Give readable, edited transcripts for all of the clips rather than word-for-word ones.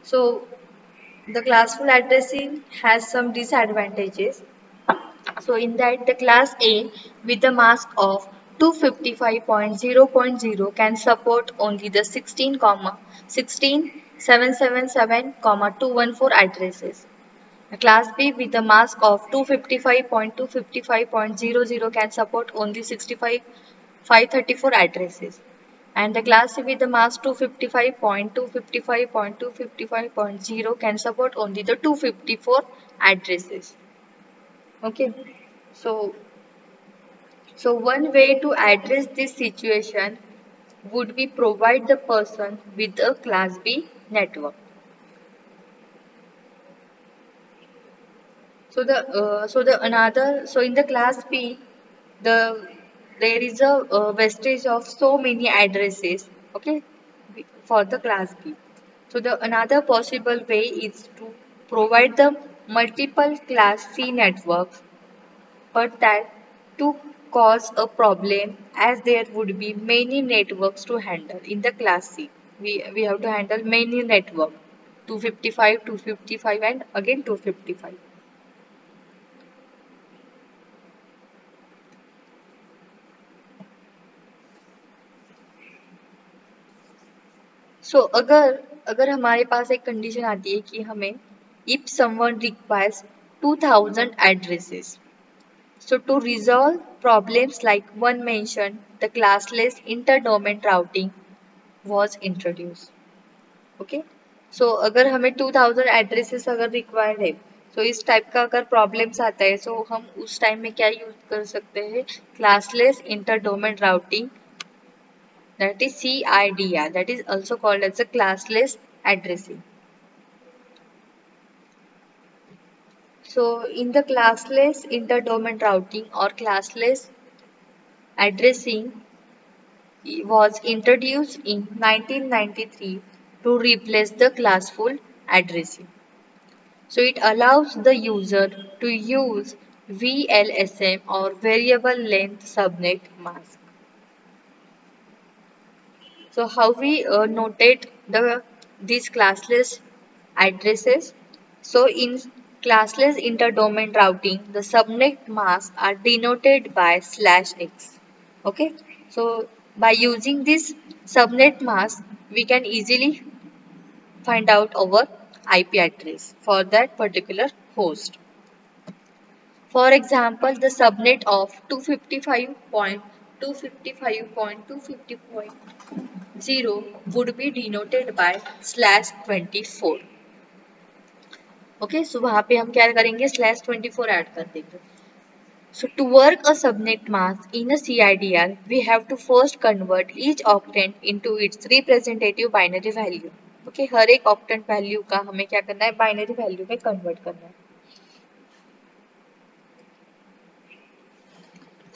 So the classful addressing has some disadvantages. So in that the class A with the mask of 255.0.0 can support only the 16,777, 214 addresses. Class B with the mask of 255.255.00 can support only 65,534 addresses. And the class C with the mask 255.255.255.0 can support only the 254 addresses. Okay. So, so one way to address this situation would be provide the person with a class B network. So in the class B, the there is a vestige of so many addresses. Okay, for the class B. So the another possible way is to provide the multiple class C networks, but that to cause a problem as there would be many networks to handle in the class C. We have to handle many network 255, 255 and again 255. सो अगर अगर हमारे पास एक condition आती है कि हमें if someone requires 2000 addresses. So to resolve problems like one mentioned, the classless interdomain routing was introduced. Okay. So अगर हमें 2000 एड्रेसेस अगर रिक्वायर्ड है तो इस टाइप का अगर प्रॉब्लम्स आता है तो हम उस टाइम में क्या यूज कर सकते हैं classless inter domain routing that is CIDR that is also called as a classless addressing. So in the classless interdomain routing or classless addressing was introduced in 1993 to replace the classful addressing. So it allows the user to use VLSM or variable length subnet mask. So how we notate these classless addresses? So in classless interdomain routing, the subnet masks are denoted by /x. Okay, so by using this subnet mask, we can easily find out our IP address for that particular host. For example, the subnet of 255.255.250 would be denoted by /24. Okay so वहां पे हम क्या करेंगे /24 add कर देंगे. So to work a subnet mask in a CIDR, we have to first convert each octant into its representative binary value. Okay, हर एक octant value का हमें क्या करना है binary value में convert करना है.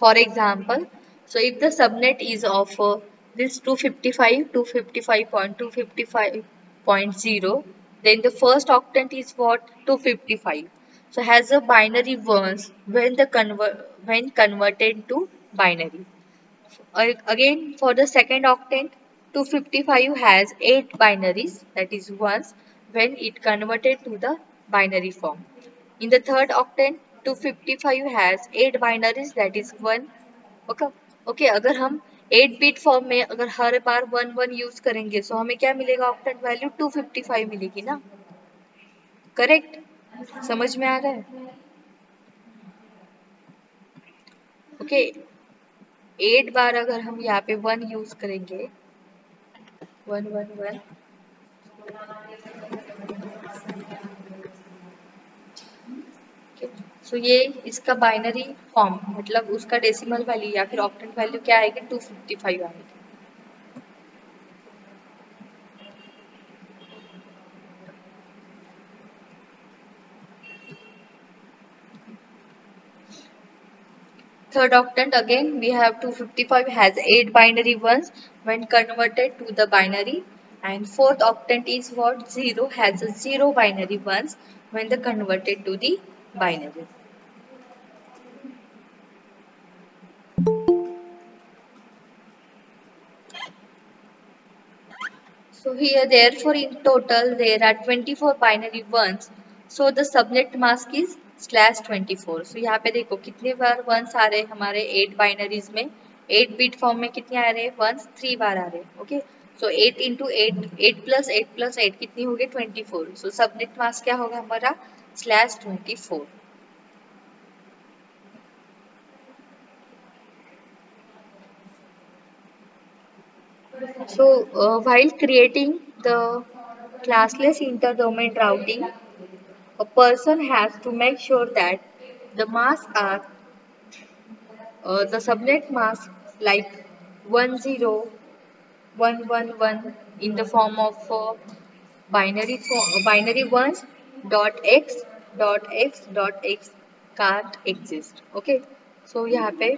For example, so if the subnet is of this 255, 255.255.0, then the first octant is what 255. So has a binary ones when when converted to binary. Again for the second octant, 255 has 8 binaries that is ones when it converted to the binary form. In the third octant, 255 has 8 binaries that is 1. Okay okay अगर हम 8 bit form में अगर हर बार 1 1 use करेंगे तो हमें क्या मिलेगा octet value 255 मिलेगी ना. करेक्ट. समझ में आ रहा है. ओके 8 बार अगर हम यहाँ पे 1 यूज करेंगे 1 1 1. सो ये इसका बाइनरी फॉर्म मतलब उसका डेसिमल वैल्यू या फिर ऑक्टेट वैल्यू क्या आएगी 255 आएगी. Third octant again we have 255 has 8 binary ones when converted to the binary, and fourth octant is what 0 has a 0 binary ones when the converted to the binary. So here, therefore, in total, there are 24 binary ones. So the subnet mask is /24. So यहाँ पे देखो कितने बार once आ रहे हैं हमारे 8 binaries में, 8 bit form में कितने आ रहे हैं वंस, 3 बार आ रहे हैं. ओके, सो 8 इंटू 8, 8 प्लस 8 प्लस 8 कितनी हो गई 24. सो सबनेट मास्क क्या होगा हमारा /24. So while creating the classless interdomain routing, a person has to make sure that the masks are the subnet mask like 10111 in the form of binary ones dot x dot x dot x can't exist. Okay, so यहाँ पे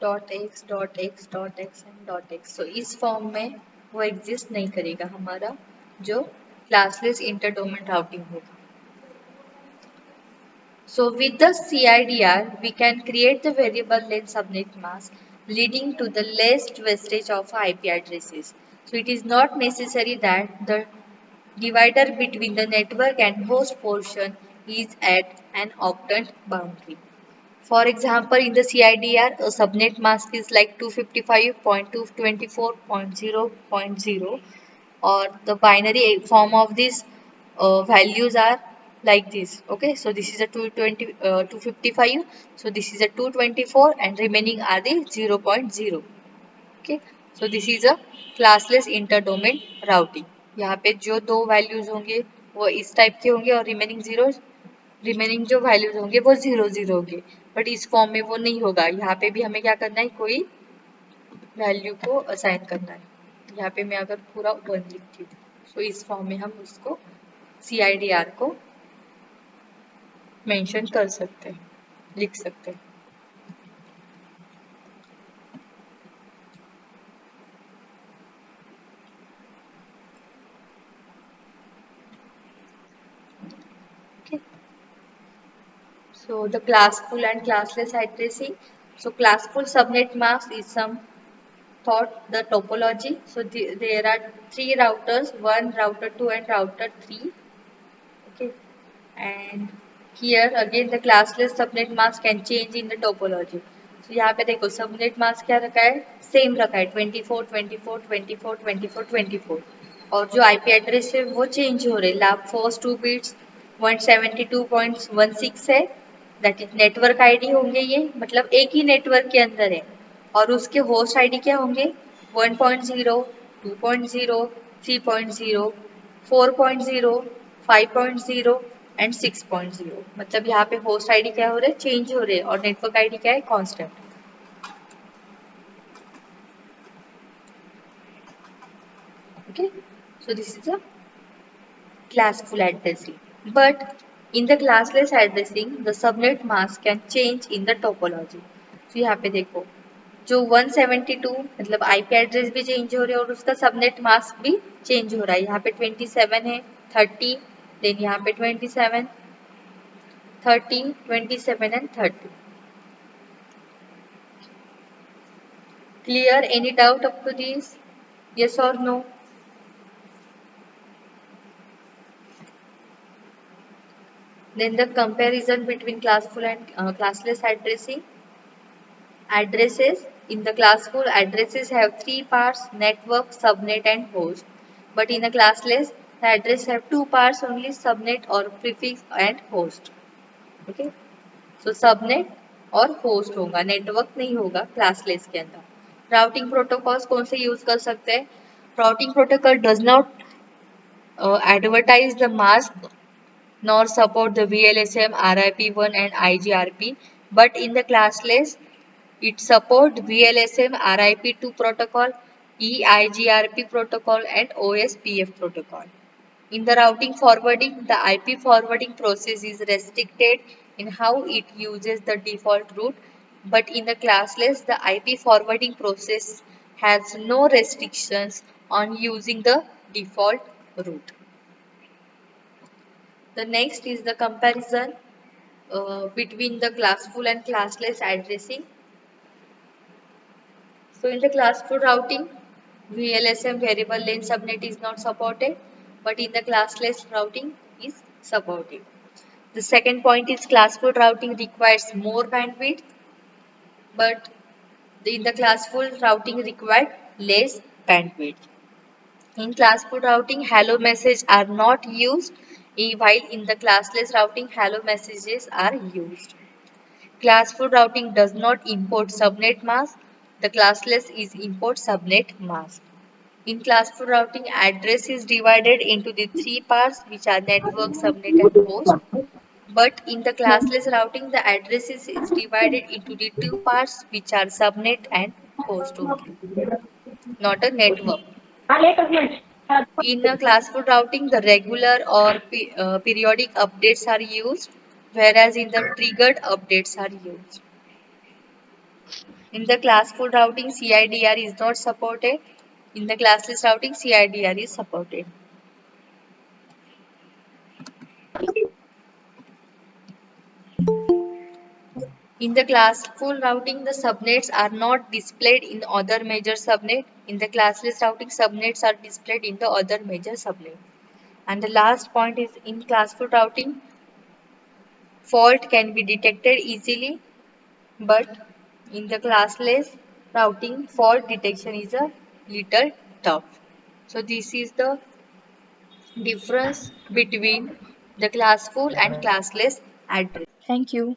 dot x dot x dot x and dot x, so इस form में वो exist नहीं करेगा हमारा जो classless interdomain routing होगा. So with the CIDR, we can create the variable length subnet mask leading to the least wastage of IP addresses. So it is not necessary that the divider between the network and host portion is at an octant boundary. For example, in the CIDR, a subnet mask is like 255.224.0.0, or the binary form of these values are like this. Okay, so this is a 255, so this is a 224, and remaining are the 0.0. Okay, so this is a classless interdomain routing. यहाँ पे जो दो values होंगे वो इस type के होंगे और रिमेनिंग जो वैल्यूज होंगे वो 0 0 होंगे, बट इस फॉर्म में वो नहीं होगा. यहाँ पे भी हमें क्या करना है, कोई वैल्यू को असाइन करना है. यहाँ पे मैं अगर पूरा 1 लिखती हूँ, तो इस फॉर्म में हम उसको CIDR को मेंशन कर सकते हैं, लिख सकते हैं. Okay. So the classful and classless addressing. So classful subnet mask is some thought the topology. So there are three routers, one router 2 and router 3. Okay, and here again the classless subnet mask can change in the topology. So यहाँ पे देखो subnet mask क्या रखा है, same रखा है 24 24 24 24 24, और जो आईपी एड्रेस है वो चेंज हो रहे हैं. फर्स्ट 2 बिट्स 172.16 है, दैट इज नेटवर्क आईडी होंगे ये, मतलब एक ही नेटवर्क के अंदर है, और उसके होस्ट आईडी क्या होंगे 1.0 2.0 3.0 4.0 5.0 एंड 6.0. मतलब यहाँ पे होस्ट आईडी क्या हो रहे हैं, चेंज हो रहे हैं, और नेटवर्क आईडी क्या है, constant. Okay, so this is a classful addressing, but in the classless addressing the subnet mask can change in the topology. So यहाँ पे देखो जो 172 मतलब आईपी एड्रेस भी चेंज हो रहे हैं और उसका सबनेट मास्क भी चेंज हो रहा है. यहाँ पे 27 है, 30, देन यहाँ पे 27 30 27 and 30. Clear? Any doubt up to this? Yes or no? Then the comparison between classful and classless addressing. Addresses. In the classful, addresses have three parts: network, subnet and host. But in the classless, the address have two parts only: subnet or prefix and host. Okay. So subnet और host होगा, network नहीं होगा classless के अंदर. Routing protocols कौन से use कर सकते हैं? Routing protocol does not advertise the mask nor support the VLSM, RIP1 and IGRP, but in the classless it supports VLSM, RIP2 protocol, EIGRP protocol and OSPF protocol. In the routing forwarding, the IP forwarding process is restricted in how it uses the default route, but in the classless, the IP forwarding process has no restrictions on using the default route. The next is the comparison between the classful and classless addressing. So in the classful routing, VLSM variable length subnet is not supported, but in the classless routing is supported. The second point is classful routing requires more bandwidth, but in the classful routing required less bandwidth. In classful routing, hello messages are not used, while in the classless routing, hello messages are used. Classful routing does not import subnet mask. The classless is import subnet mask. In classful routing, address is divided into the three parts which are network, subnet and host. But in the classless routing, the address is divided into the two parts which are subnet and host only, not a network. In a classful routing, the regular or periodic updates are used, whereas in the triggered updates are used. In the classful routing, CIDR is not supported. In the classless routing, CIDR is supported. In the classful routing, the subnets are not displayed in other major subnet. In the classless routing, subnets are displayed in the other major subnet. And the last point is in classful routing, fault can be detected easily, but in the classless routing, fault detection is a little tough. So this is the difference between the classful and classless address. Thank you.